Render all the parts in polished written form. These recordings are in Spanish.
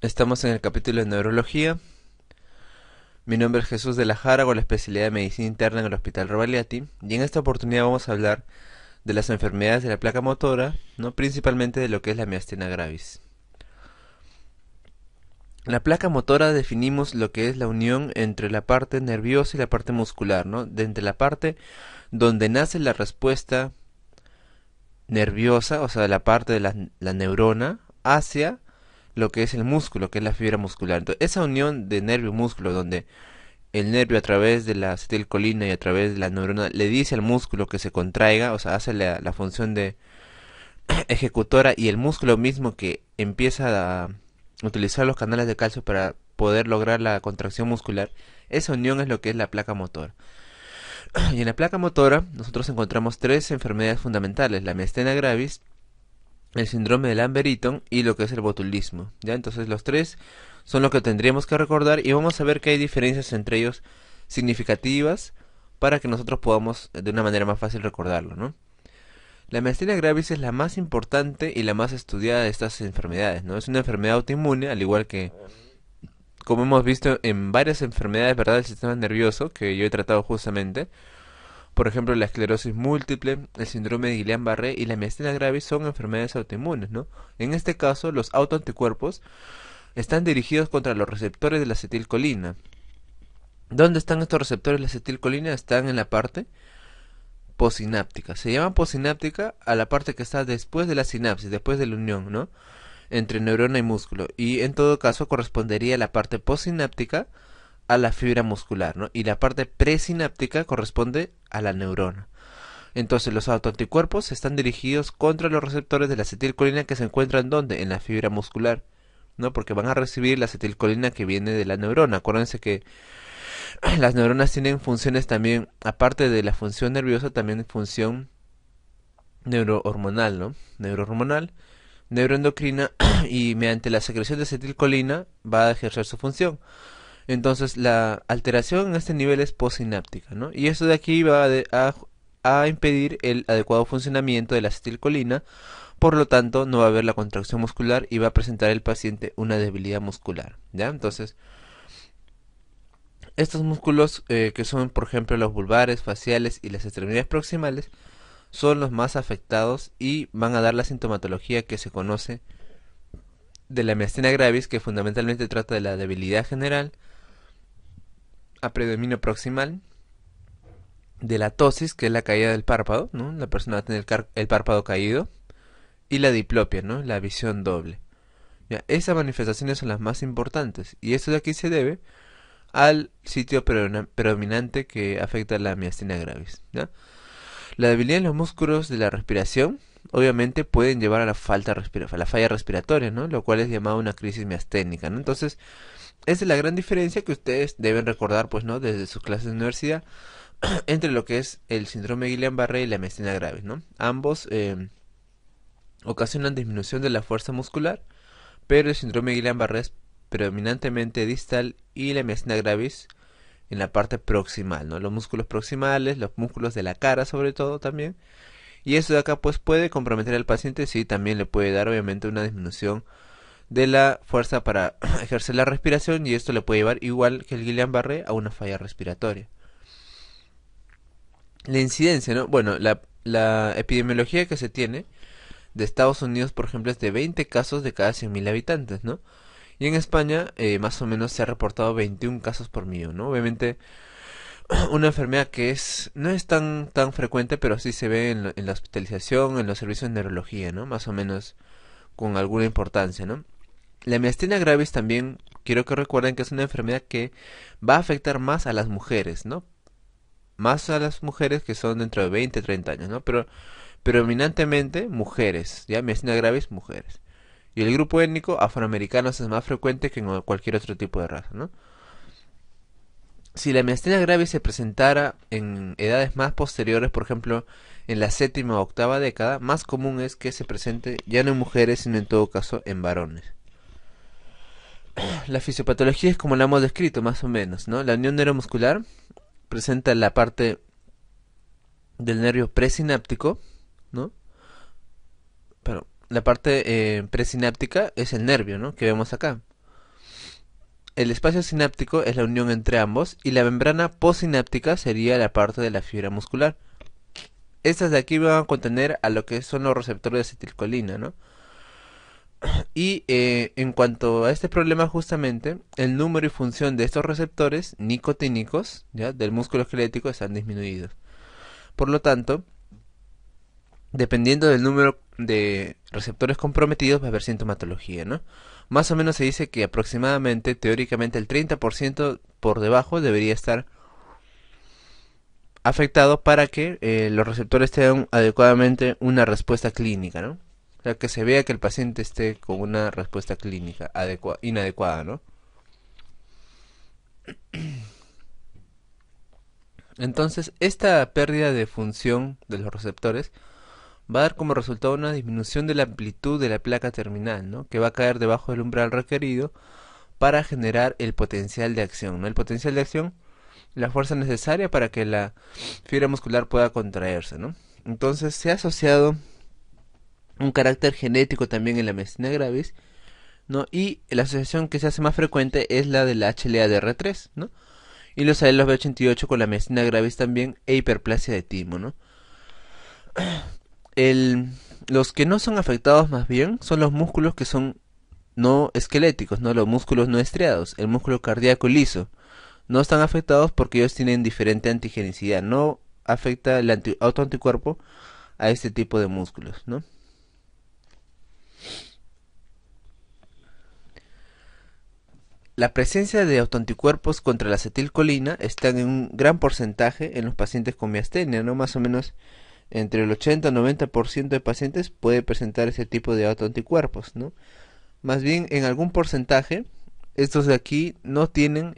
Estamos en el capítulo de neurología. Mi nombre es Jesús de la Jara, con la especialidad de medicina interna en el Hospital Rovagliati, y en esta oportunidad vamos a hablar de las enfermedades de la placa motora, ¿no? Principalmente de lo que es la miastenia gravis. La placa motora definimos lo que es la unión entre la parte nerviosa y la parte muscular, ¿no? De entre la parte donde nace la respuesta nerviosa, o sea, la parte de la neurona, hacia lo que es el músculo, que es la fibra muscular. Entonces, esa unión de nervio-músculo, donde el nervio a través de la acetilcolina y a través de la neurona le dice al músculo que se contraiga, o sea, hace la función de ejecutora, y el músculo mismo que empieza a utilizar los canales de calcio para poder lograr la contracción muscular. Esa unión es lo que es la placa motora. Y en la placa motora nosotros encontramos tres enfermedades fundamentales: la miastenia gravis, el síndrome de Lambert-Eaton y lo que es el botulismo. ¿Ya? Entonces los tres son lo que tendríamos que recordar, y vamos a ver que hay diferencias entre ellos significativas para que nosotros podamos de una manera más fácil recordarlo, ¿no? La miastenia gravis es la más importante y la más estudiada de estas enfermedades, ¿no? Es una enfermedad autoinmune, al igual que, como hemos visto en varias enfermedades, ¿verdad?, del sistema nervioso, que yo he tratado justamente. Por ejemplo, la esclerosis múltiple, el síndrome de Guillain-Barré y la miastenia gravis son enfermedades autoinmunes, ¿no? En este caso, los autoanticuerpos están dirigidos contra los receptores de la acetilcolina. ¿Dónde están estos receptores de la acetilcolina? Están en la parte posináptica. Se llama posináptica a la parte que está después de la sinapsis, después de la unión, ¿no?, entre neurona y músculo. Y en todo caso correspondería la parte posináptica a la fibra muscular, ¿no? Y la parte presináptica corresponde a la neurona. Entonces los autoanticuerpos están dirigidos contra los receptores de la acetilcolina, que se encuentran ¿dónde? En la fibra muscular, ¿no? Porque van a recibir la acetilcolina que viene de la neurona. Acuérdense que las neuronas tienen funciones también, aparte de la función nerviosa, también función neurohormonal, ¿no? Neurohormonal, neuroendocrina, y mediante la secreción de acetilcolina va a ejercer su función. Entonces la alteración en este nivel es posináptica, ¿no? Y eso de aquí va a impedir el adecuado funcionamiento de la acetilcolina. Por lo tanto, no va a haber la contracción muscular y va a presentar el paciente una debilidad muscular, ¿ya? Entonces, estos músculos, que son por ejemplo los vulvares, faciales y las extremidades proximales, son los más afectados y van a dar la sintomatología que se conoce de la miastenia gravis, que fundamentalmente trata de la debilidad general, a predominio proximal, de la ptosis, que es la caída del párpado, ¿no? La persona va a tener el párpado caído, y la diplopia, ¿no?, la visión doble. ¿Ya? Esas manifestaciones son las más importantes, y esto de aquí se debe al sitio predominante que afecta la miastenia gravis, ¿ya? La debilidad en los músculos de la respiración obviamente pueden llevar a a la falla respiratoria, ¿no?, lo cual es llamado una crisis miasténica, ¿no? Entonces, esa es la gran diferencia que ustedes deben recordar, pues, ¿no?, desde sus clases de universidad, entre lo que es el síndrome de Guillain-Barré y la miastenia gravis, ¿no? Ambos ocasionan disminución de la fuerza muscular, pero el síndrome de Guillain-Barré es predominantemente distal y la miastenia gravis en la parte proximal, ¿no? Los músculos proximales, los músculos de la cara sobre todo también. Y eso de acá pues puede comprometer al paciente, sí, también le puede dar obviamente una disminución de la fuerza para ejercer la respiración, y esto le puede llevar, igual que el Guillain-Barré, a una falla respiratoria. La incidencia, ¿no? Bueno, la epidemiología que se tiene de Estados Unidos, por ejemplo, es de 20 casos de cada 100.000 habitantes, ¿no? Y en España, más o menos se ha reportado 21 casos por millón, ¿no? Obviamente, una enfermedad que no es tan frecuente, pero sí se ve en la hospitalización, en los servicios de neurología, ¿no? Más o menos con alguna importancia, ¿no? La miastenia gravis también, quiero que recuerden que es una enfermedad que va a afectar más a las mujeres, ¿no? Más a las mujeres que son dentro de 20, 30 años, ¿no? Pero predominantemente mujeres, ¿ya? Miastenia gravis, mujeres. Y el grupo étnico afroamericanos es más frecuente que en cualquier otro tipo de raza, ¿no? Si la miastenia gravis se presentara en edades más posteriores, por ejemplo en la séptima o octava década, más común es que se presente ya no en mujeres, sino en todo caso en varones. La fisiopatología es como la hemos descrito, más o menos, ¿no? La unión neuromuscular presenta la parte del nervio presináptico, ¿no? Pero la parte presináptica es el nervio, ¿no?, que vemos acá. el espacio sináptico es la unión entre ambos y la membrana postsináptica sería la parte de la fibra muscular. Estas de aquí van a contener a lo que son los receptores de acetilcolina, ¿no? Y en cuanto a este problema justamente, el número y función de estos receptores nicotínicos, ¿ya?, del músculo esquelético están disminuidos. Por lo tanto, dependiendo del número de receptores comprometidos va a haber sintomatología, ¿no? Más o menos se dice que aproximadamente, teóricamente, el 30% por debajo debería estar afectado para que los receptores tengan adecuadamente una respuesta clínica, ¿no? O sea, que se vea que el paciente esté con una respuesta clínica inadecuada, ¿no? Entonces, esta pérdida de función de los receptores va a dar como resultado una disminución de la amplitud de la placa terminal, ¿no?, que va a caer debajo del umbral requerido para generar el potencial de acción, ¿no? El potencial de acción, la fuerza necesaria para que la fibra muscular pueda contraerse, ¿no? Entonces se ha asociado un carácter genético también en la miastenia gravis, ¿no? Y la asociación que se hace más frecuente es la de la HLA-DR3, ¿no? Y los alelos B88 con la miastenia gravis también e hiperplasia de timo, ¿no? Los que no son afectados más bien son los músculos que son no esqueléticos, ¿no? Los músculos no estriados, el músculo cardíaco liso. No están afectados porque ellos tienen diferente antigenicidad, no afecta el autoanticuerpo a este tipo de músculos, ¿no? La presencia de autoanticuerpos contra la acetilcolina está en un gran porcentaje en los pacientes con miastenia, ¿no? Más o menos entre el 80 y 90% de pacientes puede presentar ese tipo de autoanticuerpos, ¿no? Más bien en algún porcentaje estos de aquí no tienen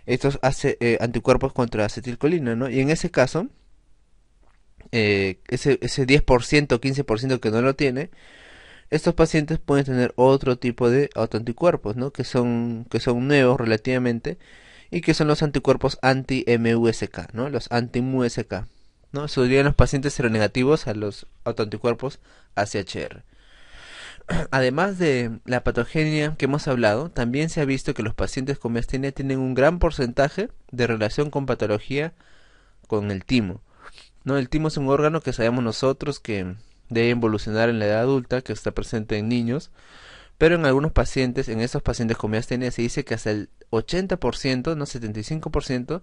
estos anticuerpos contra acetilcolina, ¿no? Y en ese caso, ese 10% o 15% que no lo tiene, estos pacientes pueden tener otro tipo de autoanticuerpos, ¿no?, que son nuevos relativamente y que son los anticuerpos anti-MuSK, ¿no?, los anti-MuSK, ¿no? Serían los pacientes seronegativos a los autoanticuerpos AChR. Además de la patogenia que hemos hablado, también se ha visto que los pacientes con miastenia tienen un gran porcentaje de relación con patología con el timo, ¿no? El timo es un órgano que sabemos nosotros que debe evolucionar en la edad adulta, que está presente en niños, pero en algunos pacientes, en esos pacientes con miastenia, se dice que hasta el 80%, no 75%,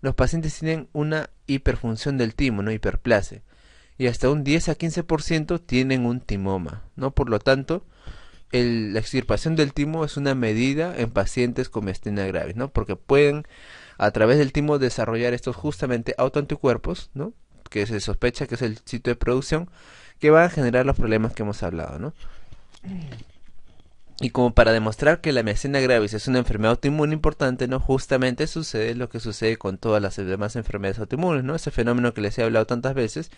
los pacientes tienen una hiperfunción del timo, no hiperplasia, y hasta un 10 a 15% tienen un timoma, ¿no? Por lo tanto, la extirpación del timo es una medida en pacientes con miastenia gravis, ¿no? Porque pueden a través del timo desarrollar estos justamente autoanticuerpos, ¿no?, que se sospecha que es el sitio de producción, que van a generar los problemas que hemos hablado, ¿no? Y como para demostrar que la miastenia gravis es una enfermedad autoinmune importante, ¿no?, justamente sucede lo que sucede con todas las demás enfermedades autoinmunes, ¿no? Ese fenómeno que les he hablado tantas veces,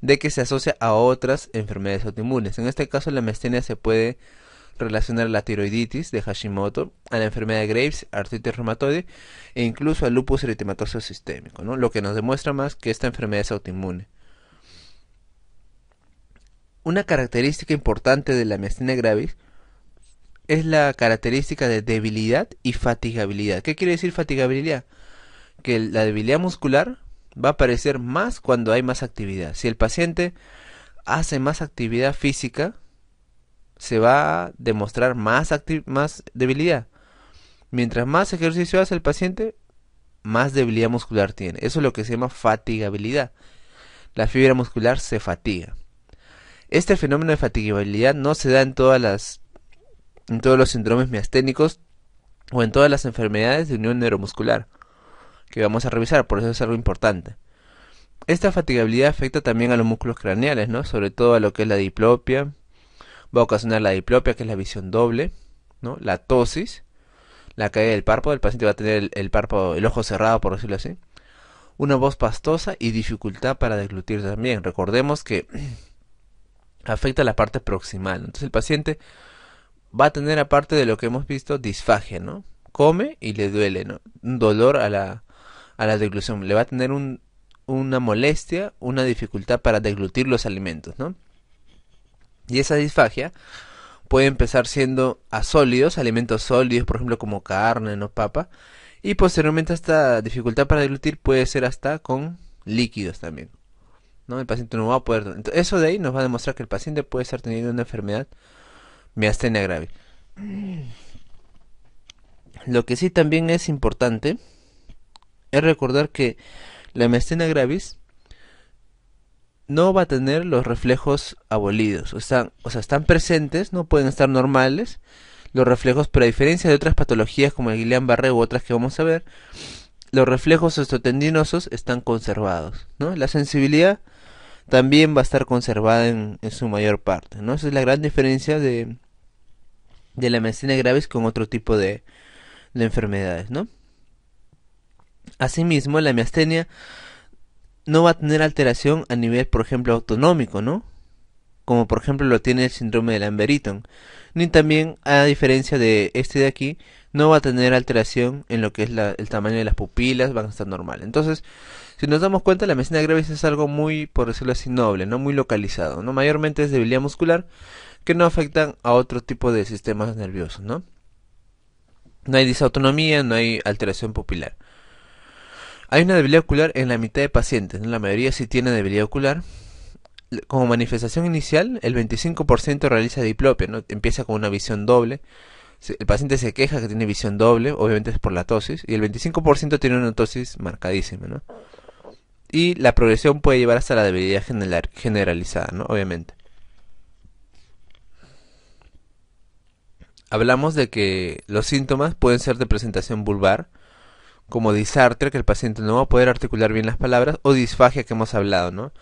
de que se asocia a otras enfermedades autoinmunes. En este caso, la miastenia se puede relacionar a la tiroiditis de Hashimoto, a la enfermedad de Graves, artritis reumatoide e incluso al lupus eritematoso sistémico, ¿no?, lo que nos demuestra más que esta enfermedad es autoinmune. Una característica importante de la miastenia gravis es la característica de debilidad y fatigabilidad. ¿Qué quiere decir fatigabilidad? Que la debilidad muscular va a aparecer más cuando hay más actividad. Si el paciente hace más actividad física, se va a demostrar más debilidad. Mientras más ejercicio hace el paciente, más debilidad muscular tiene. Eso es lo que se llama fatigabilidad. La fibra muscular se fatiga. Este fenómeno de fatigabilidad no se da en todos los síndromes miasténicos o en todas las enfermedades de unión neuromuscular que vamos a revisar, por eso es algo importante. Esta fatigabilidad afecta también a los músculos craneales, ¿no?, sobre todo a lo que es la diplopia. Va a ocasionar la diplopia, que es la visión doble, ¿no?, la ptosis, la caída del párpado, el paciente va a tener el párpado, el ojo cerrado, por decirlo así, una voz pastosa y dificultad para deglutir también. Recordemos que afecta la parte proximal, entonces el paciente va a tener, aparte de lo que hemos visto, disfagia, ¿no? Come y le duele, ¿no?, un dolor a la deglución, le va a tener una molestia, una dificultad para deglutir los alimentos, ¿no? Y esa disfagia puede empezar siendo a sólidos, alimentos sólidos, por ejemplo como carne, no papa, y posteriormente esta dificultad para deglutir puede ser hasta con líquidos también, ¿no? El paciente no va a poder, entonces, eso de ahí nos va a demostrar que el paciente puede estar teniendo una enfermedad miastenia gravis. Lo que sí también es importante es recordar que la miastenia gravis no va a tener los reflejos abolidos, están presentes, no pueden estar normales los reflejos, pero a diferencia de otras patologías como el Guillain-Barré u otras que vamos a ver, los reflejos osteotendinosos están conservados, ¿no? La sensibilidad también va a estar conservada en su mayor parte, ¿no? Esa es la gran diferencia de la miastenia gravis con otro tipo de enfermedades, ¿no? Asimismo, la miastenia no va a tener alteración a nivel, por ejemplo, autonómico, ¿no? Como por ejemplo lo tiene el síndrome de Lambert-Eaton. Ni también, a diferencia de este de aquí, no va a tener alteración en lo que es el tamaño de las pupilas, van a estar normal. Entonces, si nos damos cuenta, la miastenia gravis es algo muy, por decirlo así, noble, no muy localizado, ¿no? Mayormente es debilidad muscular que no afectan a otro tipo de sistemas nerviosos, ¿no? No hay disautonomía, no hay alteración pupilar. Hay una debilidad ocular en la mitad de pacientes, ¿no? La mayoría sí tiene debilidad ocular. Como manifestación inicial, el 25% realiza diplopia, ¿no? Empieza con una visión doble. El paciente se queja que tiene visión doble, obviamente es por la tosis, y el 25% tiene una tosis marcadísima, ¿no? Y la progresión puede llevar hasta la debilidad generalizada, ¿no? Obviamente. Hablamos de que los síntomas pueden ser de presentación vulvar, como disartria, que el paciente no va a poder articular bien las palabras, o disfagia que hemos hablado, ¿no?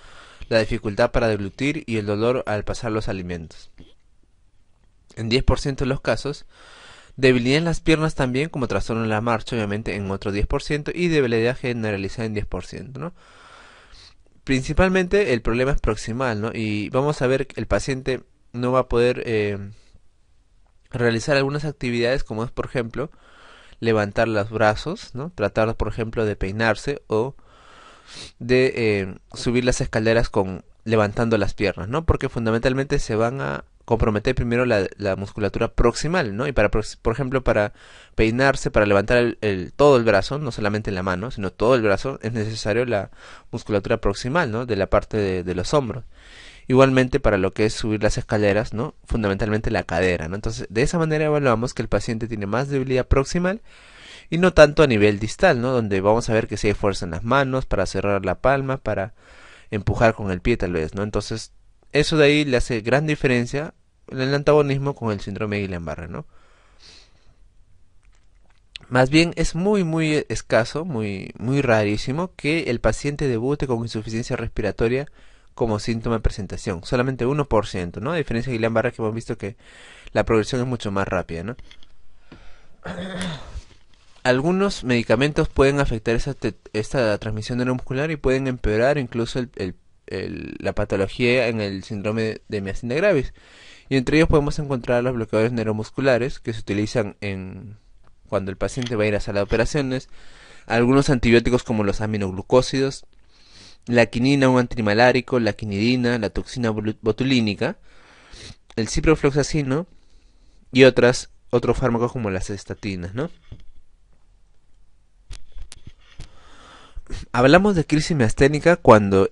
La dificultad para deglutir y el dolor al pasar los alimentos. En 10% de los casos, debilidad en las piernas también, como trastorno en la marcha, obviamente en otro 10%, y debilidad generalizada en 10%, ¿no? Principalmente el problema es proximal, ¿no? Y vamos a ver que el paciente no va a poder realizar algunas actividades, como es, por ejemplo, levantar los brazos, ¿no? Tratar, por ejemplo, de peinarse o de subir las escaleras con levantando las piernas, ¿no? Porque fundamentalmente se van a comprometer primero la musculatura proximal, ¿no? Y para, por ejemplo, para peinarse, para levantar todo el brazo, no solamente la mano, sino todo el brazo, es necesario la musculatura proximal, ¿no? De la parte de los hombros. Igualmente para lo que es subir las escaleras, ¿no? Fundamentalmente la cadera, ¿no? Entonces, de esa manera evaluamos que el paciente tiene más debilidad proximal y no tanto a nivel distal, ¿no? Donde vamos a ver que si hay fuerza en las manos, para cerrar la palma, para empujar con el pie tal vez, ¿no? Entonces, eso de ahí le hace gran diferencia en el antagonismo con el síndrome de Guillain-Barré, ¿no? Más bien es muy escaso, muy rarísimo que el paciente debute con insuficiencia respiratoria como síntoma de presentación. Solamente 1%, ¿no? A diferencia de Guillain-Barré, que hemos visto que la progresión es mucho más rápida, ¿no? Algunos medicamentos pueden afectar esta transmisión neuromuscular y pueden empeorar incluso la patología en el síndrome de miastenia gravis. Y entre ellos podemos encontrar los bloqueadores neuromusculares que se utilizan cuando el paciente va a ir a sala de operaciones, algunos antibióticos como los aminoglucósidos, la quinina, un antimalárico, la quinidina, la toxina botulínica, el ciprofloxacino y otros fármacos como las estatinas, ¿no? Hablamos de crisis miasténica cuando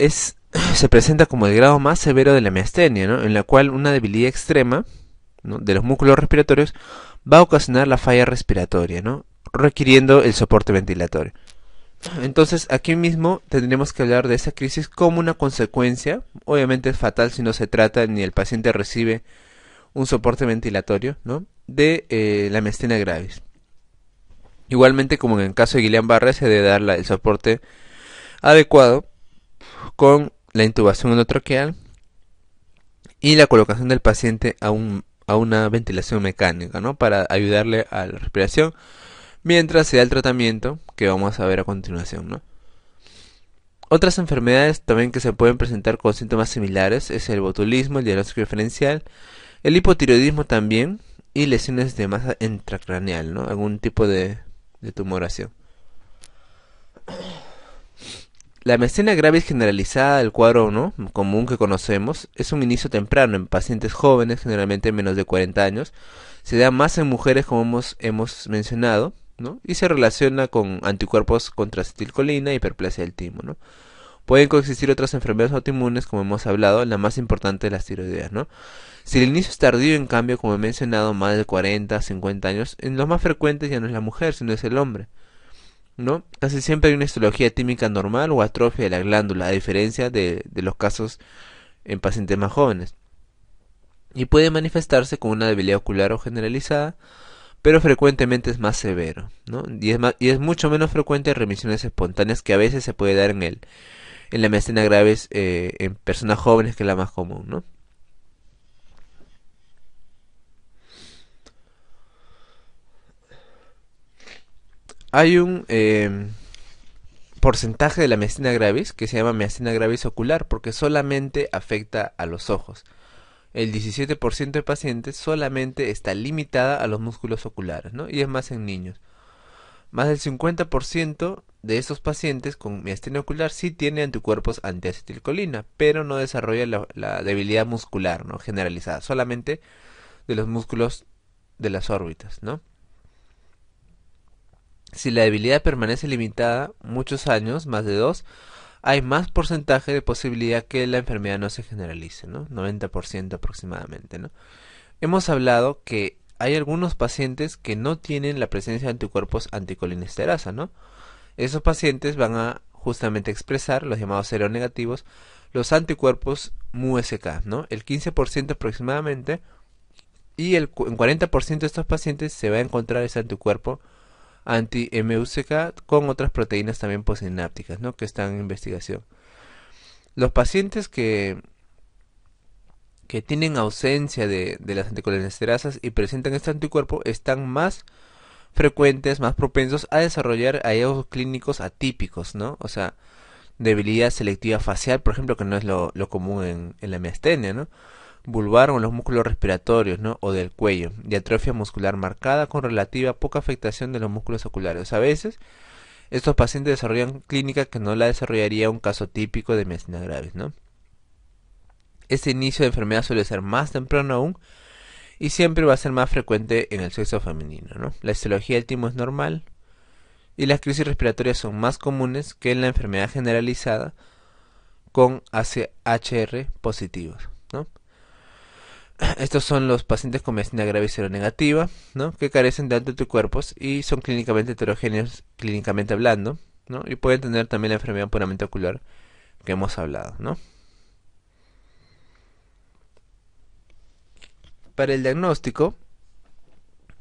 se presenta como el grado más severo de la miastenia, ¿no? En la cual una debilidad extrema, ¿no? de los músculos respiratorios va a ocasionar la falla respiratoria, ¿no? Requiriendo el soporte ventilatorio. Entonces aquí mismo tendremos que hablar de esa crisis como una consecuencia. Obviamente es fatal si no se trata ni el paciente recibe un soporte ventilatorio, ¿no? de la miastenia gravis. Igualmente, como en el caso de Guillain-Barré, se debe dar el soporte adecuado con la intubación endotraqueal y la colocación del paciente a una ventilación mecánica, ¿no? Para ayudarle a la respiración mientras se da el tratamiento que vamos a ver a continuación, ¿no? Otras enfermedades también que se pueden presentar con síntomas similares es el botulismo, el diagnóstico diferencial, el hipotiroidismo también y lesiones de masa intracraneal, ¿no? Algún tipo de tumoración. La miastenia gravis generalizada, el cuadro, ¿no?, común que conocemos, es un inicio temprano en pacientes jóvenes, generalmente menos de 40 años. Se da más en mujeres, como hemos mencionado, ¿no? Y se relaciona con anticuerpos contra acetilcolina y hiperplasia del timo, ¿no? Pueden coexistir otras enfermedades autoinmunes, como hemos hablado, la más importante de las tiroideas, ¿no? Si el inicio es tardío, en cambio, como he mencionado, más de 40, 50 años, en los más frecuentes ya no es la mujer, sino es el hombre, ¿no? Casi siempre hay una histología tímica normal o atrofia de la glándula, a diferencia de los casos en pacientes más jóvenes. Y puede manifestarse con una debilidad ocular o generalizada, pero frecuentemente es más severo, ¿no? Y es mucho menos frecuente en remisiones espontáneas, que a veces se puede dar en la miastenia gravis en personas jóvenes, que es la más común, ¿no? Hay un porcentaje de la miastenia gravis que se llama miastenia gravis ocular, porque solamente afecta a los ojos. El 17% de pacientes solamente está limitada a los músculos oculares, ¿no? Y es más en niños. Más del 50% de esos pacientes con miastenia ocular sí tiene anticuerpos antiacetilcolina, pero no desarrolla la debilidad muscular, ¿no?, generalizada, solamente de los músculos de las órbitas, ¿no? Si la debilidad permanece limitada muchos años, más de 2, hay más porcentaje de posibilidad que la enfermedad no se generalice, ¿no? 90% aproximadamente, ¿no? Hemos hablado que hay algunos pacientes que no tienen la presencia de anticuerpos anticolinesterasa, ¿no? Esos pacientes van a justamente expresar los llamados seronegativos, los anticuerpos MuSK, ¿no? El 15% aproximadamente, y en 40% de estos pacientes se va a encontrar ese anticuerpo anti-MuSK con otras proteínas también postsinápticas, ¿no?, que están en investigación. Los pacientes que tienen ausencia de las anticolinesterazas y presentan este anticuerpo están más frecuentes, más propensos a desarrollar hallazgos clínicos atípicos, ¿no? O sea, debilidad selectiva facial, por ejemplo, que no es lo común en la miastenia, ¿no? Vulvar o en los músculos respiratorios, ¿no?, o del cuello, y atrofia muscular marcada con relativa poca afectación de los músculos oculares. O sea, a veces estos pacientes desarrollan clínica que no la desarrollaría un caso típico de miastenia gravis, ¿no? Este inicio de enfermedad suele ser más temprano aún y siempre va a ser más frecuente en el sexo femenino, ¿no? La histología del timo es normal y las crisis respiratorias son más comunes que en la enfermedad generalizada con AChR positivos, ¿no? Estos son los pacientes con miastenia gravis seronegativa, ¿no?, que carecen de anticuerpos y son clínicamente heterogéneos, clínicamente hablando, ¿no?, y pueden tener también la enfermedad puramente ocular que hemos hablado, ¿no? Para el diagnóstico,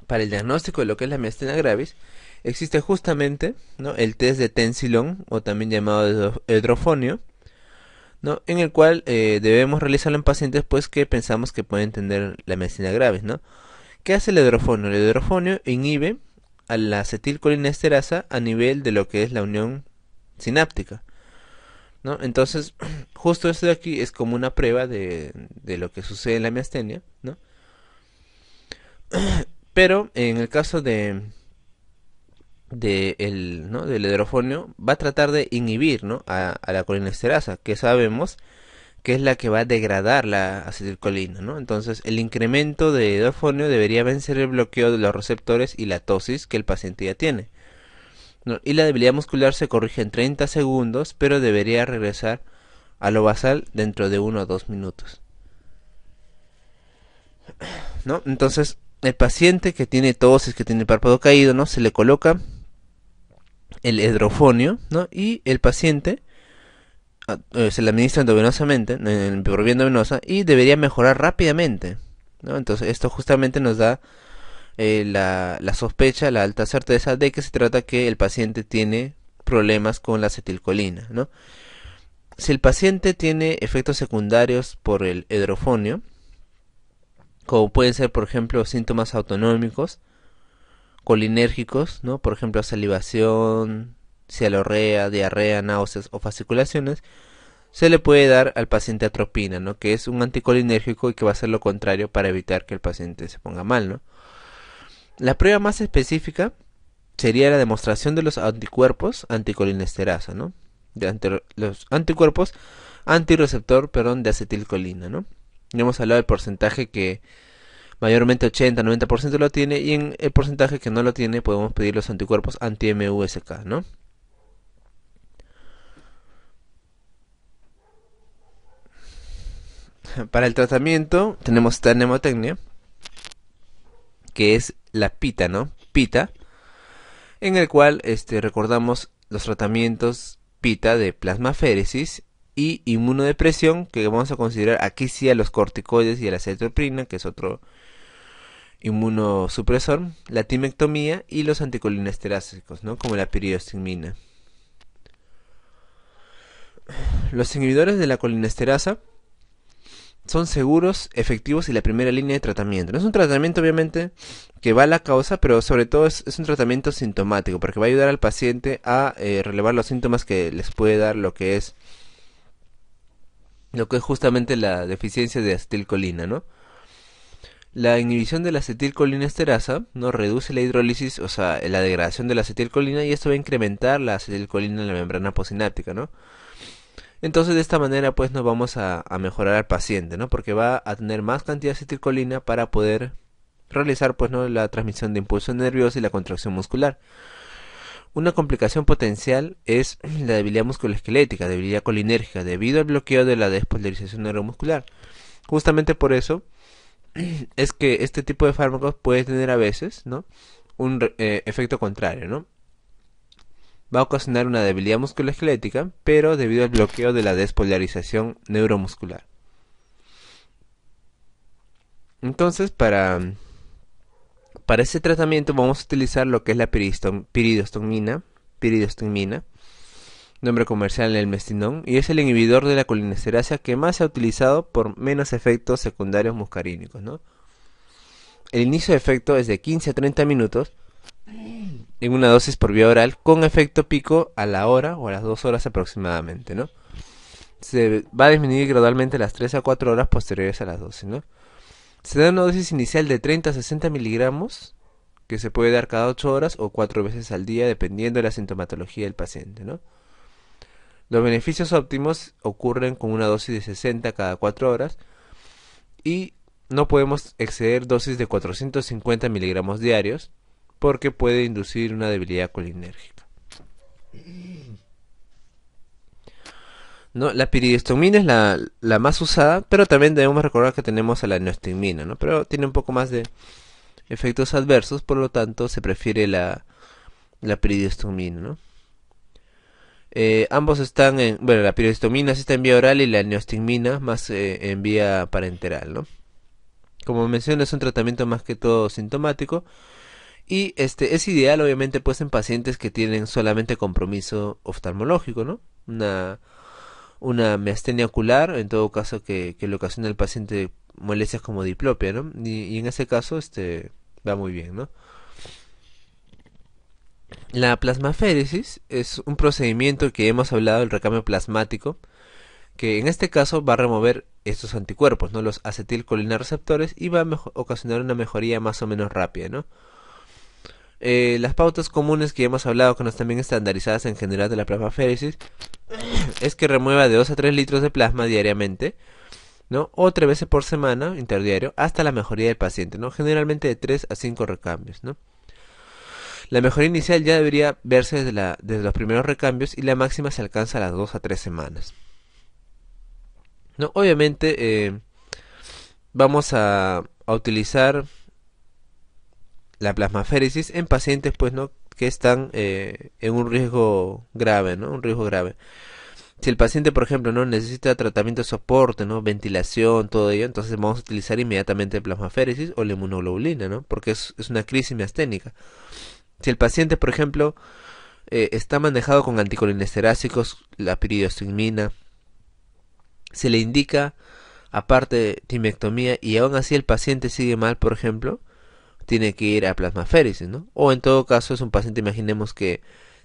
para el diagnóstico de lo que es la miastenia gravis, existe justamente, ¿no?, el test de Tensilon, o también llamado hidrofonio, ¿no?, en el cual debemos realizarlo en pacientes pues que pensamos que pueden tener la miastenia gravis, ¿no? ¿Qué hace el hidrofonio? El hidrofonio inhibe a la acetilcolinesterasa a nivel de lo que es la unión sináptica, ¿no? Entonces, justo esto de aquí es como una prueba de lo que sucede en la miastenia, ¿no? Pero en el caso ¿no?, del hidrofonio, va a tratar de inhibir, ¿no?, a la colinesterasa, que sabemos que es la que va a degradar la acetilcolina, ¿no? Entonces, el incremento de hidrofonio debería vencer el bloqueo de los receptores y la tosis que el paciente ya tiene, ¿no? Y la debilidad muscular se corrige en 30 segundos, pero debería regresar a lo basal dentro de 1 o 2 minutos, ¿no? Entonces, el paciente que tiene tosis, que tiene el párpado caído, ¿no?, se le coloca el hidrofonio, ¿no?, y el paciente se le administra endovenosamente, por vía endovenosa, y debería mejorar rápidamente, ¿no? Entonces esto justamente nos da la sospecha, la alta certeza de que se trata que el paciente tiene problemas con la acetilcolina, ¿no? Si el paciente tiene efectos secundarios por el hidrofonio, como pueden ser, por ejemplo, síntomas autonómicos, colinérgicos, ¿no?, por ejemplo, salivación, cialorrea, diarrea, náuseas o fasciculaciones, se le puede dar al paciente atropina, ¿no?, que es un anticolinérgico y que va a hacer lo contrario para evitar que el paciente se ponga mal, ¿no? La prueba más específica sería la demostración de los anticuerpos anticolinesterasa, ¿no? los anticuerpos antirreceptor, perdón, de acetilcolina, ¿no? Ya hemos hablado del porcentaje que mayormente 80-90% lo tiene, y en el porcentaje que no lo tiene podemos pedir los anticuerpos anti-MuSK, ¿no? Para el tratamiento tenemos esta mnemotecnia, que es la PITA, ¿no? PITA, en el cual recordamos los tratamientos PITA de plasmaféresis y inmunodepresión, que vamos a considerar aquí sí a los corticoides y a la cetoprina, que es otro inmunosupresor, la timectomía y los anticolinesterásicos, ¿no? Como la piridostigmina. Los inhibidores de la colinesterasa son seguros, efectivos y la primera línea de tratamiento. No es un tratamiento obviamente que va a la causa, pero sobre todo es un tratamiento sintomático, porque va a ayudar al paciente a relevar los síntomas que les puede dar lo que es justamente la deficiencia de acetilcolina, ¿no? La inhibición de la acetilcolinesterasa no reduce la hidrólisis, o sea, la degradación de la acetilcolina, y esto va a incrementar la acetilcolina en la membrana postsináptica, ¿no? Entonces de esta manera pues nos vamos a mejorar al paciente, ¿no? Porque va a tener más cantidad de acetilcolina para poder realizar pues, ¿no?, la transmisión de impulso nervioso y la contracción muscular. Una complicación potencial es la debilidad musculoesquelética, debilidad colinérgica, debido al bloqueo de la despolarización neuromuscular. Justamente por eso es que este tipo de fármacos puede tener a veces, ¿no?, un efecto contrario, ¿no? Va a ocasionar una debilidad musculoesquelética, pero debido al bloqueo de la despolarización neuromuscular. Entonces, para ese tratamiento vamos a utilizar lo que es la piridostigmina, nombre comercial el mestinón, y es el inhibidor de la colinesterasa que más se ha utilizado por menos efectos secundarios muscarínicos, ¿no? El inicio de efecto es de 15 a 30 minutos en una dosis por vía oral, con efecto pico a la hora o a las 2 horas aproximadamente, ¿no? Se va a disminuir gradualmente a las 3 a 4 horas posteriores a las dosis, ¿no? Se da una dosis inicial de 30 a 60 miligramos, que se puede dar cada 8 horas o 4 veces al día, dependiendo de la sintomatología del paciente, ¿no? Los beneficios óptimos ocurren con una dosis de 60 cada 4 horas, y no podemos exceder dosis de 450 miligramos diarios, porque puede inducir una debilidad colinérgica, ¿no? La piridostigmina es la más usada, pero también debemos recordar que tenemos a la neostigmina, ¿no? Pero tiene un poco más de efectos adversos, por lo tanto se prefiere la piridostigmina, ¿no? Ambos están en, bueno, la piridostigmina sí está en vía oral y la neostigmina más en vía parenteral, ¿no? Como mencioné, es un tratamiento más que todo sintomático, y es ideal obviamente pues en pacientes que tienen solamente compromiso oftalmológico, ¿no? Una miastenia ocular, en todo caso que le ocasiona al paciente molestias como diplopia, ¿no? Y en ese caso va muy bien, ¿no? La plasmaféresis es un procedimiento que hemos hablado, el recambio plasmático, que en este caso va a remover estos anticuerpos, ¿no?, los acetilcolina receptores, y va a ocasionar una mejoría más o menos rápida, ¿no? Las pautas comunes que ya hemos hablado, que no están bien estandarizadas en general de la plasmaféresis, es que remueva de 2 a 3 litros de plasma diariamente, ¿no?, o 3 veces por semana, interdiario, hasta la mejoría del paciente, ¿no?, generalmente de 3 a 5 recambios, ¿no? La mejoría inicial ya debería verse desde los primeros recambios, y la máxima se alcanza a las 2 a 3 semanas, ¿no? Obviamente vamos a utilizar la plasmaféresis en pacientes pues, ¿no?, que están en un riesgo grave, ¿no? Un riesgo grave. Si el paciente, por ejemplo, no necesita tratamiento de soporte, ¿no?, ventilación, todo ello, entonces vamos a utilizar inmediatamente plasmaféresis o la inmunoglobulina, ¿no?, porque es una crisis miasténica. Si el paciente, por ejemplo, está manejado con anticolinesterásicos, la piridostigmina, se le indica aparte timectomía, y aún así el paciente sigue mal, por ejemplo, tiene que ir a plasmaféresis, ¿no? O en todo caso es un paciente, imaginemos que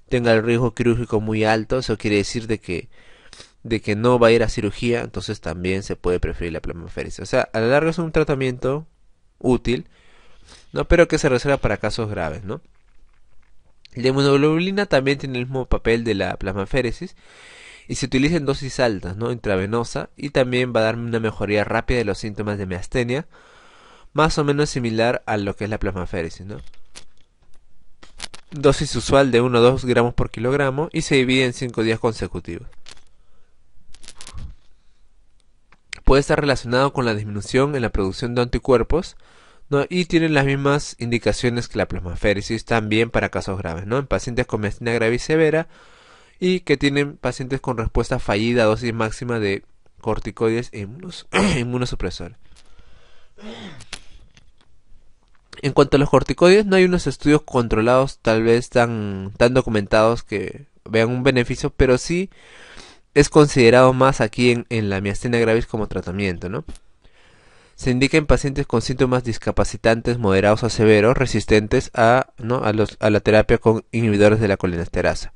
tenga el riesgo quirúrgico muy alto, eso quiere decir de que no va a ir a cirugía, entonces también se puede preferir la plasmaféresis. O sea, a la larga es un tratamiento útil, ¿no?, pero que se reserva para casos graves, ¿no? La inmunoglobulina también tiene el mismo papel de la plasmaféresis, y se utiliza en dosis altas, ¿no? Intravenosa, y también va a dar una mejoría rápida de los síntomas de miastenia, más o menos similar a lo que es la plasmaféresis, ¿no? Dosis usual de 1 a 2 gramos por kilogramo y se divide en 5 días consecutivos. Puede estar relacionado con la disminución en la producción de anticuerpos, ¿no? Y tiene las mismas indicaciones que la plasmaféresis, también para casos graves, ¿no? En pacientes con miastenia gravis severa y que tienen pacientes con respuesta fallida a dosis máxima de corticoides e inmunosupresores. En cuanto a los corticoides, no hay unos estudios controlados tal vez tan documentados que vean un beneficio, pero sí es considerado más aquí en la miastenia gravis como tratamiento, ¿no? Se indica en pacientes con síntomas discapacitantes moderados a severos resistentes a la terapia con inhibidores de la colinesterasa.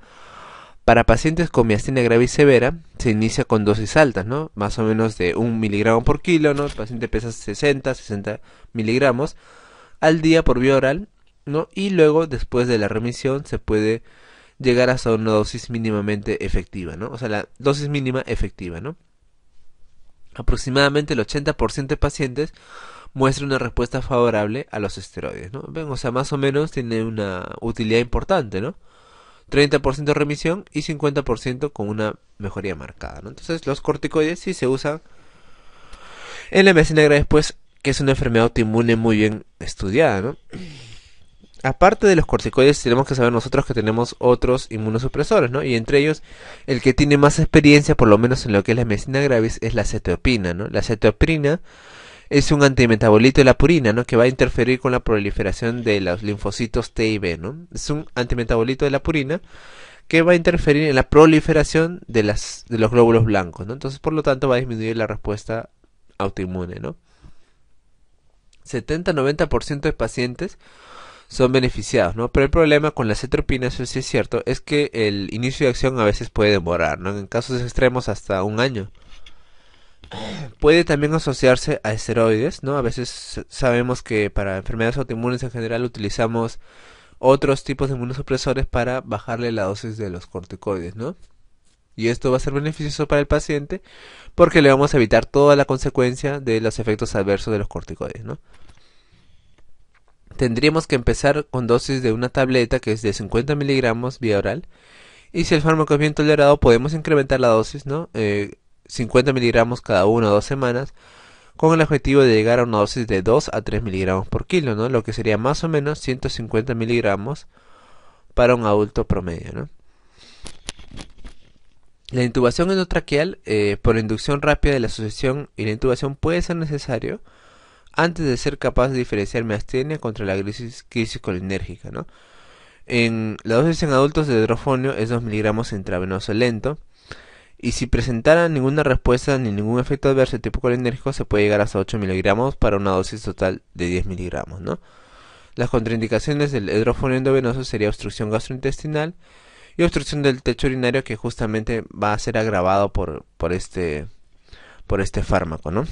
Para pacientes con miastenia gravis severa se inicia con dosis altas, ¿no? Más o menos de 1 miligramo por kilo, ¿no? El paciente pesa 60 miligramos al día por vía oral, ¿no? Y luego, después de la remisión, se puede llegar hasta una dosis mínimamente efectiva, ¿no? O sea, la dosis mínima efectiva, ¿no? Aproximadamente el 80% de pacientes muestra una respuesta favorable a los esteroides, ¿no? Ven, o sea, más o menos tiene una utilidad importante, ¿no? 30% de remisión y 50% con una mejoría marcada, ¿no? Entonces, los corticoides sí se usan en la miastenia gravis, pues, que es una enfermedad autoinmune muy bien estudiada, ¿no? Aparte de los corticoides, tenemos que saber nosotros que tenemos otros inmunosupresores, ¿no? Y entre ellos, el que tiene más experiencia, por lo menos en lo que es la miastenia gravis, es la cetoepina, ¿no? La cetoepina es un antimetabolito de la purina, ¿no? Que va a interferir con la proliferación de los linfocitos T y B, ¿no? Es un antimetabolito de la purina que va a interferir en la proliferación de los glóbulos blancos, ¿no? Entonces, por lo tanto, va a disminuir la respuesta autoinmune, ¿no? 70-90% de pacientes son beneficiados, ¿no? Pero el problema con la cetropina, eso sí es cierto, es que el inicio de acción a veces puede demorar, ¿no? En casos extremos hasta un año. Puede también asociarse a esteroides, ¿no? A veces sabemos que para enfermedades autoinmunes en general utilizamos otros tipos de inmunosupresores para bajarle la dosis de los corticoides, ¿no? Y esto va a ser beneficioso para el paciente porque le vamos a evitar toda la consecuencia de los efectos adversos de los corticoides, ¿no? Tendríamos que empezar con dosis de una tableta que es de 50 miligramos vía oral. Y si el fármaco es bien tolerado, podemos incrementar la dosis, ¿no? 50 miligramos cada 1 o 2 semanas, con el objetivo de llegar a una dosis de 2 a 3 miligramos por kilo, ¿no? Lo que sería más o menos 150 miligramos para un adulto promedio, ¿no? La intubación endotraqueal por inducción rápida de la sucesión y la intubación puede ser necesario antes de ser capaz de diferenciar miastenia contra la crisis colinérgica, ¿no? La dosis en adultos de hidrofonio es 2 miligramos intravenoso lento. Y si presentara ninguna respuesta ni ningún efecto adverso de tipo colinérgico, se puede llegar hasta 8 miligramos para una dosis total de 10 miligramos, ¿no? Las contraindicaciones del hidrofonio endovenoso sería obstrucción gastrointestinal y obstrucción del techo urinario, que justamente va a ser agravado por este fármaco, ¿no?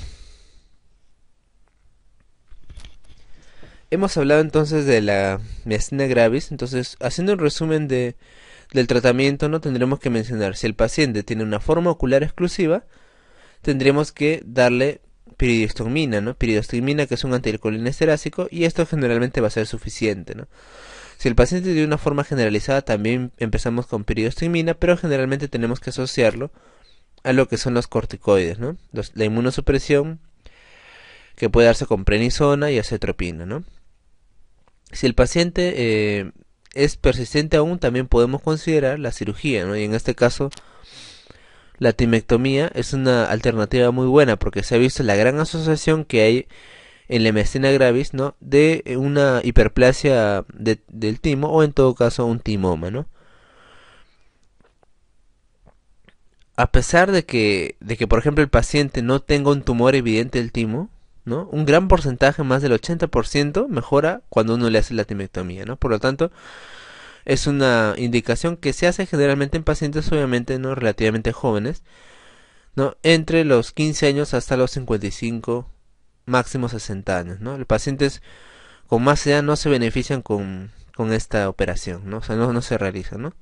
Hemos hablado entonces de la miastenia gravis. Entonces, haciendo un resumen del tratamiento, no tendremos que mencionar: si el paciente tiene una forma ocular exclusiva, tendremos que darle piridostigmina, ¿no? Piridostigmina, que es un anticolinesterásico, y esto generalmente va a ser suficiente, ¿no? Si el paciente tiene una forma generalizada, también empezamos con piridostigmina, pero generalmente tenemos que asociarlo a lo que son los corticoides, ¿no? La inmunosupresión, que puede darse con prednisona y acetropina, ¿no? Si el paciente es persistente aún, también podemos considerar la cirugía, ¿no? Y en este caso, la timectomía es una alternativa muy buena porque se ha visto la gran asociación que hay en la miastenia gravis, ¿no? De una hiperplasia del timo, o en todo caso un timoma, ¿no? A pesar de que por ejemplo el paciente no tenga un tumor evidente del timo, ¿no? Un gran porcentaje, más del 80%, mejora cuando uno le hace la timectomía, ¿no? Por lo tanto, es una indicación que se hace generalmente en pacientes, obviamente, no relativamente jóvenes, ¿no? Entre los 15 años hasta los 55, máximo 60 años, ¿no? Los pacientes con más edad no se benefician con esta operación, ¿no? O sea, no se realiza, ¿no?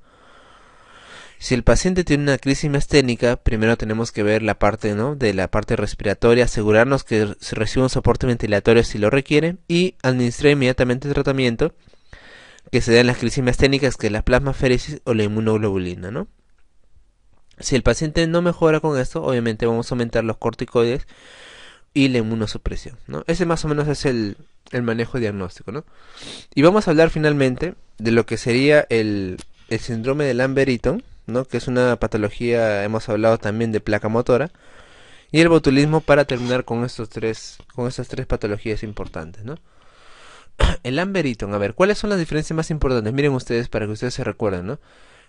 Si el paciente tiene una crisis miasténica, primero tenemos que ver la parte, ¿no?, de la parte respiratoria, asegurarnos que se reciba un soporte ventilatorio si lo requiere y administrar inmediatamente el tratamiento que se da en las crisis miasténicas, que es la plasmaféresis o la inmunoglobulina, ¿no? Si el paciente no mejora con esto, obviamente vamos a aumentar los corticoides y la inmunosupresión, ¿no? Ese más o menos es el manejo diagnóstico, ¿no? Y vamos a hablar finalmente de lo que sería el síndrome de Lambert-Eaton, ¿no?, que es una patología, hemos hablado también de placa motora, y el botulismo para terminar con estas tres patologías importantes, ¿no? El Lambert-Eaton, a ver, ¿cuáles son las diferencias más importantes? Miren ustedes para que ustedes se recuerden, ¿no?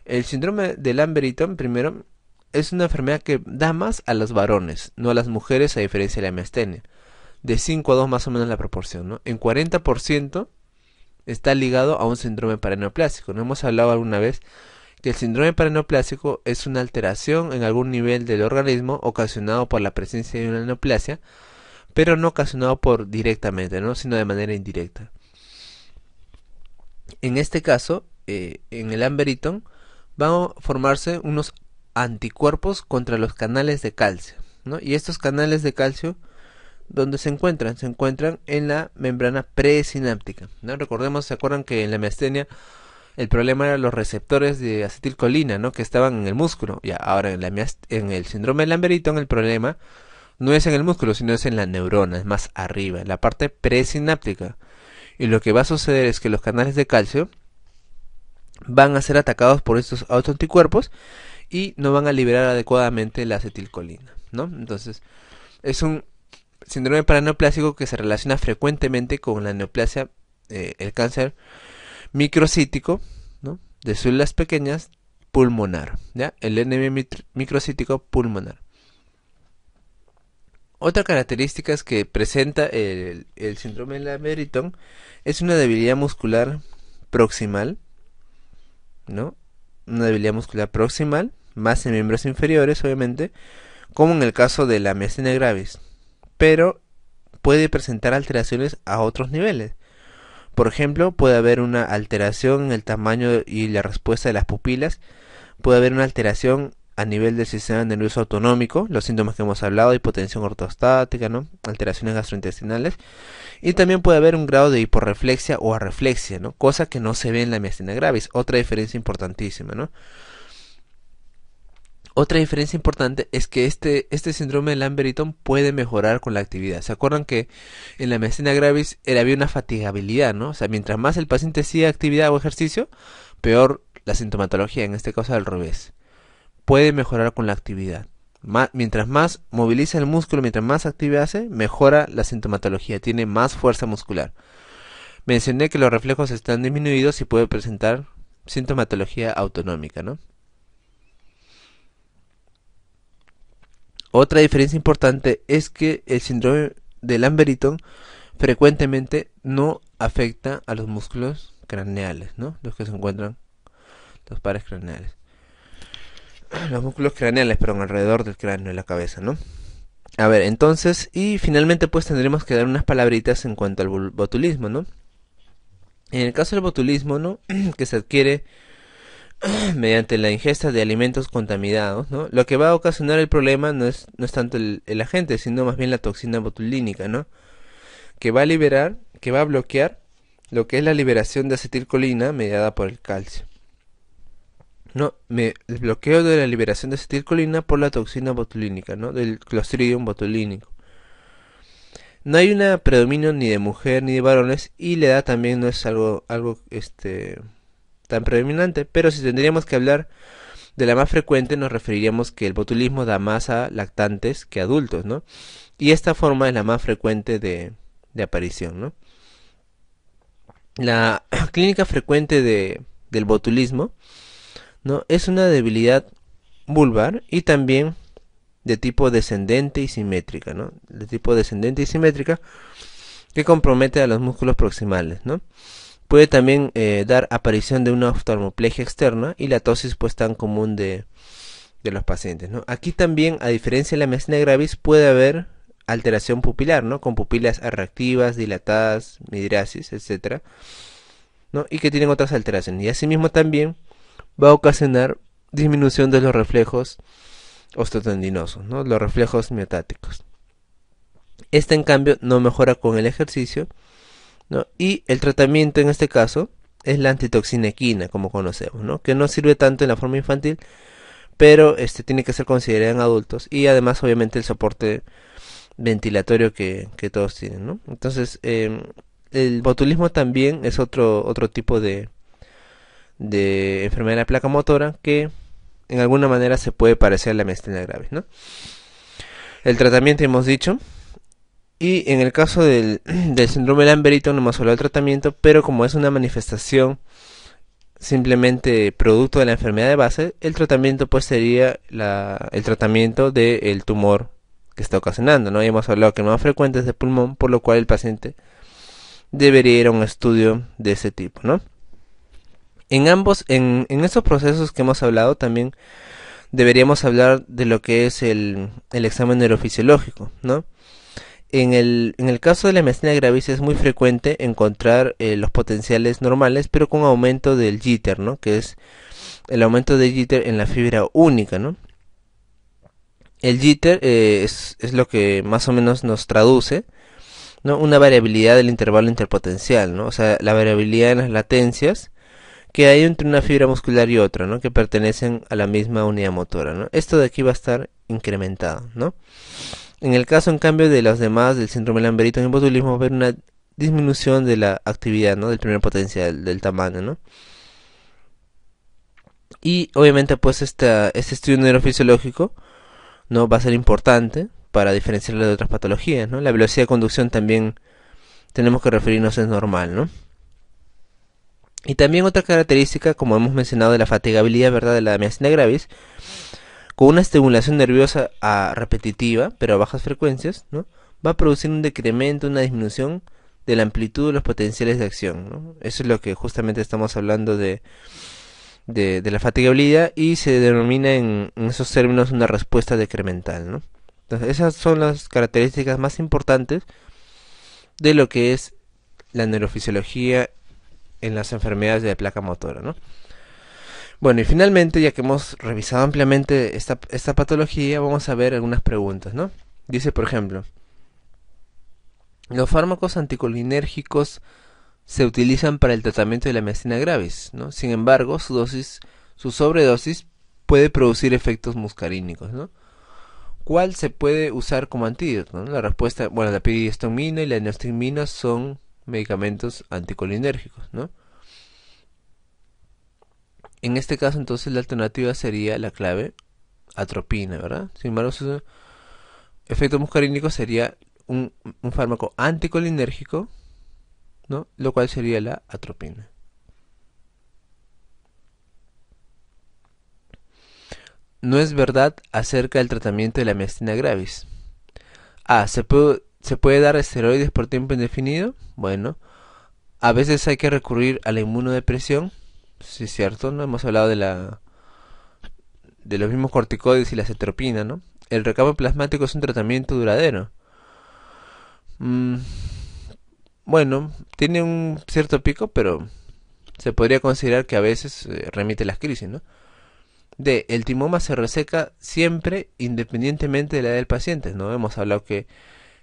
El síndrome de Lambert-Eaton, primero, es una enfermedad que da más a los varones, no a las mujeres, a diferencia de la miastenia. De 5 a 2 más o menos la proporción, ¿no? En 40% está ligado a un síndrome paraneoplásico. ¿No hemos hablado alguna vez que el síndrome paraneoplásico es una alteración en algún nivel del organismo ocasionado por la presencia de una neoplasia, pero no ocasionado por directamente, ¿no?, sino de manera indirecta? En este caso, en el Lambert-Eaton, van a formarse unos anticuerpos contra los canales de calcio, ¿no? Y estos canales de calcio, ¿dónde se encuentran? Se encuentran en la membrana presináptica, ¿no? Recordemos, ¿se acuerdan que en la miastenia el problema eran los receptores de acetilcolina, ¿no?, que estaban en el músculo? Ya, ahora en el síndrome de Lambert-Eaton el problema no es en el músculo, sino es en la neurona, es más arriba, en la parte presináptica. Y lo que va a suceder es que los canales de calcio van a ser atacados por estos autoanticuerpos y no van a liberar adecuadamente la acetilcolina, ¿no? Entonces, es un síndrome paraneoplásico que se relaciona frecuentemente con la neoplasia, el cáncer microcítico, ¿no?, de células pequeñas pulmonar, ¿ya? El NM microcítico pulmonar. Otra característica es que presenta el síndrome de Lambert-Eaton es una debilidad muscular proximal, ¿no? Una debilidad muscular proximal, más en miembros inferiores, obviamente, como en el caso de la miastenia gravis, pero puede presentar alteraciones a otros niveles. Por ejemplo, puede haber una alteración en el tamaño y la respuesta de las pupilas, puede haber una alteración a nivel del sistema nervioso autonómico, los síntomas que hemos hablado, hipotensión ortostática, ¿no?, alteraciones gastrointestinales, y también puede haber un grado de hiporreflexia o arreflexia, ¿no?, cosa que no se ve en la miastenia gravis, otra diferencia importantísima, ¿no? Otra diferencia importante es que este síndrome de Lambert-Eaton puede mejorar con la actividad. ¿Se acuerdan que en la miastenia gravis había una fatigabilidad, ¿no? O sea, mientras más el paciente hacía actividad o ejercicio, peor la sintomatología, en este caso al revés. Puede mejorar con la actividad. Mientras más moviliza el músculo, mientras más actividad hace, mejora la sintomatología, tiene más fuerza muscular. Mencioné que los reflejos están disminuidos y puede presentar sintomatología autonómica, ¿no? Otra diferencia importante es que el síndrome de Lambert-Eaton frecuentemente no afecta a los músculos craneales, ¿no?, los que se encuentran, los pares craneales. Los músculos craneales, perdón, alrededor del cráneo y la cabeza, ¿no? A ver, entonces, y finalmente pues tendremos que dar unas palabritas en cuanto al botulismo, ¿no? En el caso del botulismo, ¿no?, que se adquiere mediante la ingesta de alimentos contaminados, ¿no?, lo que va a ocasionar el problema no es tanto el agente, sino más bien la toxina botulínica, ¿no?, que va a bloquear lo que es la liberación de acetilcolina mediada por el calcio. No, el bloqueo de la liberación de acetilcolina por la toxina botulínica, ¿no?, del Clostridium botulínico. No hay un predominio ni de mujer ni de varones, y la edad también no es algo tan predominante, pero si tendríamos que hablar de la más frecuente, nos referiríamos que el botulismo da más a lactantes que a adultos, ¿no? Y esta forma es la más frecuente de aparición, ¿no? La clínica frecuente del botulismo, ¿no?, es una debilidad vulvar y también de tipo descendente y simétrica, ¿no?, de tipo descendente y simétrica, que compromete a los músculos proximales, ¿no? Puede también dar aparición de una oftalmoplegia externa y la ptosis pues tan común de los pacientes, ¿no? Aquí también, a diferencia de la miastenia gravis, puede haber alteración pupilar, ¿no?, con pupilas reactivas, dilatadas, midriasis, etcétera, ¿no?, y que tienen otras alteraciones. Y asimismo también va a ocasionar disminución de los reflejos osteotendinosos, ¿no? Los reflejos miotáticos. Este en cambio no mejora con el ejercicio, ¿no? Y el tratamiento en este caso es la antitoxinequina, como conocemos, ¿no? Que no sirve tanto en la forma infantil, pero tiene que ser considerada en adultos, y además obviamente el soporte ventilatorio que todos tienen, ¿no? Entonces el botulismo también es otro tipo de enfermedad de la placa motora que en alguna manera se puede parecer a la miastenia gravis, ¿no? El tratamiento hemos dicho, y en el caso del síndrome de Lamberito no hemos hablado del tratamiento, pero como es una manifestación simplemente producto de la enfermedad de base, el tratamiento pues sería el tratamiento del tumor que está ocasionando, ¿no? Ya hemos hablado que no más frecuente es de pulmón, por lo cual el paciente debería ir a un estudio de ese tipo, ¿no? En estos procesos que hemos hablado también deberíamos hablar de lo que es el examen neurofisiológico, ¿no? En el caso de la miastenia gravis es muy frecuente encontrar los potenciales normales, pero con aumento del jitter, ¿no? Que es el aumento de jitter en la fibra única, ¿no? El jitter es lo que más o menos nos traduce, ¿no? Una variabilidad del intervalo interpotencial, ¿no? O sea, la variabilidad en las latencias que hay entre una fibra muscular y otra, ¿no? Que pertenecen a la misma unidad motora, ¿no? Esto de aquí va a estar incrementado, ¿no? En el caso, en cambio, de los demás del síndrome de Lamberito en el botulismo, va a haber una disminución de la actividad, ¿no? Del primer potencial, del tamaño, ¿no? Y obviamente, pues, este estudio neurofisiológico, ¿no? Va a ser importante para diferenciarlo de otras patologías, ¿no? La velocidad de conducción también tenemos que referirnos es normal, ¿no? Y también otra característica, como hemos mencionado, de la fatigabilidad, ¿verdad? De la miastenia gravis, con una estimulación nerviosa repetitiva, pero a bajas frecuencias, ¿no? Va a producir un decremento, una disminución de la amplitud de los potenciales de acción, ¿no? Eso es lo que justamente estamos hablando de la fatigabilidad, y se denomina en esos términos una respuesta decremental, ¿no? Entonces, esas son las características más importantes de lo que es la neurofisiología en las enfermedades de placa motora, ¿no? Bueno, y finalmente, ya que hemos revisado ampliamente esta patología, vamos a ver algunas preguntas, ¿no? Dice, por ejemplo, los fármacos anticolinérgicos se utilizan para el tratamiento de la miastenia gravis, ¿no? Sin embargo, su sobredosis puede producir efectos muscarínicos, ¿no? ¿Cuál se puede usar como antídoto, ¿no? La respuesta, bueno, la piristomina y la neostigmina son medicamentos anticolinérgicos, ¿no? En este caso, entonces, la alternativa sería la clave atropina, ¿verdad? Sin embargo, su efecto muscarínico sería un fármaco anticolinérgico, ¿no? Lo cual sería la atropina. No es verdad acerca del tratamiento de la miastenia gravis. ¿Se puede dar esteroides por tiempo indefinido? Bueno, a veces hay que recurrir a la inmunodepresión. Sí, es cierto, ¿no? Hemos hablado de los mismos corticoides y la cetropina, ¿no? El recambio plasmático es un tratamiento duradero. Mm, bueno, tiene un cierto pico, pero se podría considerar que a veces remite las crisis, ¿no? El timoma se reseca siempre independientemente de la edad del paciente, ¿no? Hemos hablado que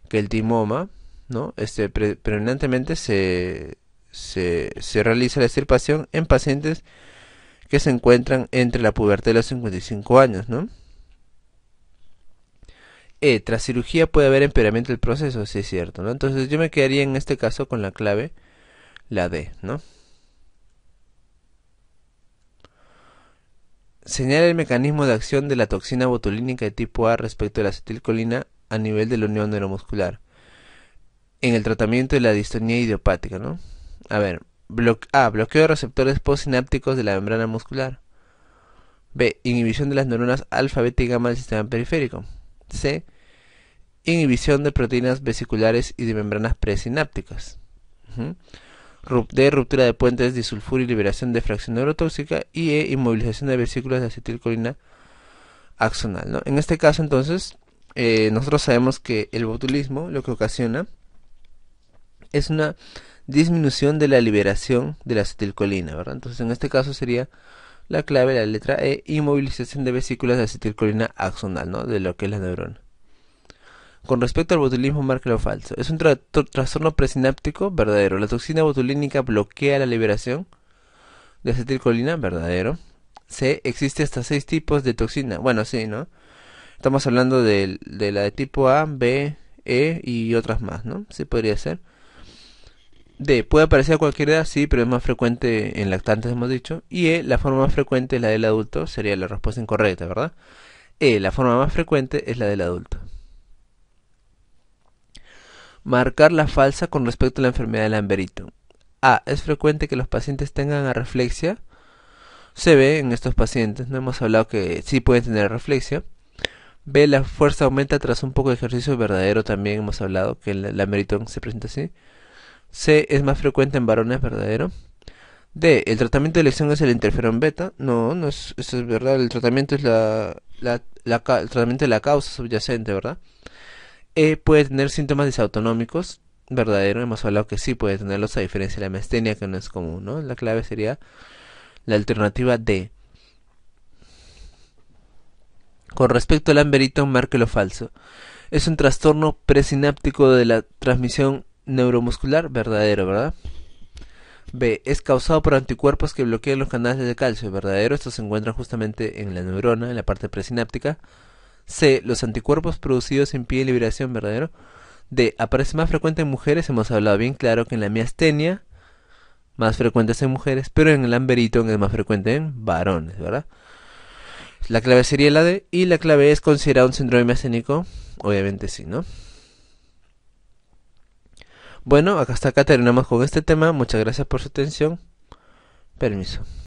el timoma, ¿no? Predominantemente se realiza la extirpación en pacientes que se encuentran entre la pubertad y los 55 años, ¿no? Tras cirugía puede haber empeoramiento del proceso, sí es cierto, ¿no? Entonces yo me quedaría en este caso con la clave, la D, ¿no? Señala el mecanismo de acción de la toxina botulínica de tipo A respecto de la acetilcolina a nivel de la unión neuromuscular en el tratamiento de la distonía idiopática, ¿no? A ver, bloqueo de receptores postsinápticos de la membrana muscular. B, inhibición de las neuronas alfa, beta y gamma del sistema periférico. C, inhibición de proteínas vesiculares y de membranas presinápticas. D, ruptura de puentes disulfuro y liberación de fracción neurotóxica. Y E, inmovilización de vesículas de acetilcolina axonal, ¿no? En este caso, entonces, nosotros sabemos que el botulismo lo que ocasiona es una disminución de la liberación de la acetilcolina, ¿verdad? Entonces, en este caso sería La clave, la letra E, inmovilización de vesículas de acetilcolina axonal, ¿no? De lo que es la neurona. Con respecto al botulismo, márquelo falso. Es un trastorno presináptico, verdadero. La toxina botulínica bloquea la liberación de acetilcolina, verdadero. C, existe hasta 6 tipos de toxina. Bueno, sí, ¿no? Estamos hablando de la de tipo A, B, E y otras más, ¿no? Sí podría ser. D, puede aparecer a cualquier edad, sí, pero es más frecuente en lactantes, hemos dicho. Y E, la forma más frecuente es la del adulto, sería la respuesta incorrecta, ¿verdad? E, la forma más frecuente es la del adulto. Marcar la falsa con respecto a la enfermedad de Lamberito. A, es frecuente que los pacientes tengan arreflexia. Se ve en estos pacientes, no hemos hablado que sí pueden tener arreflexia. B, la fuerza aumenta tras un poco de ejercicio, verdadero, también hemos hablado que el Lamberito se presenta así. C, es más frecuente en varones, verdadero. D, el tratamiento de elección es el interferón beta. No, no es, eso es verdad, el tratamiento es el tratamiento de la causa subyacente, ¿verdad? E, puede tener síntomas disautonómicos, verdadero, hemos hablado que sí puede tenerlos a diferencia de la miastenia que no es común, ¿no? La clave sería la alternativa D. Con respecto al Lamberito, márquelo falso. Es un trastorno presináptico de la transmisión neuromuscular, verdadero, ¿verdad? B, es causado por anticuerpos que bloquean los canales de calcio, verdadero. Estos se encuentran justamente en la neurona, en la parte presináptica. C, los anticuerpos producidos impiden liberación, verdadero. D, aparece más frecuente en mujeres, hemos hablado bien claro que en la miastenia, más frecuente es en mujeres, pero en el Lamberito es más frecuente en varones, ¿verdad? La clave sería la D, y la clave es considerado un síndrome miasténico, obviamente sí, ¿no? Bueno, hasta acá terminamos con este tema, muchas gracias por su atención, permiso.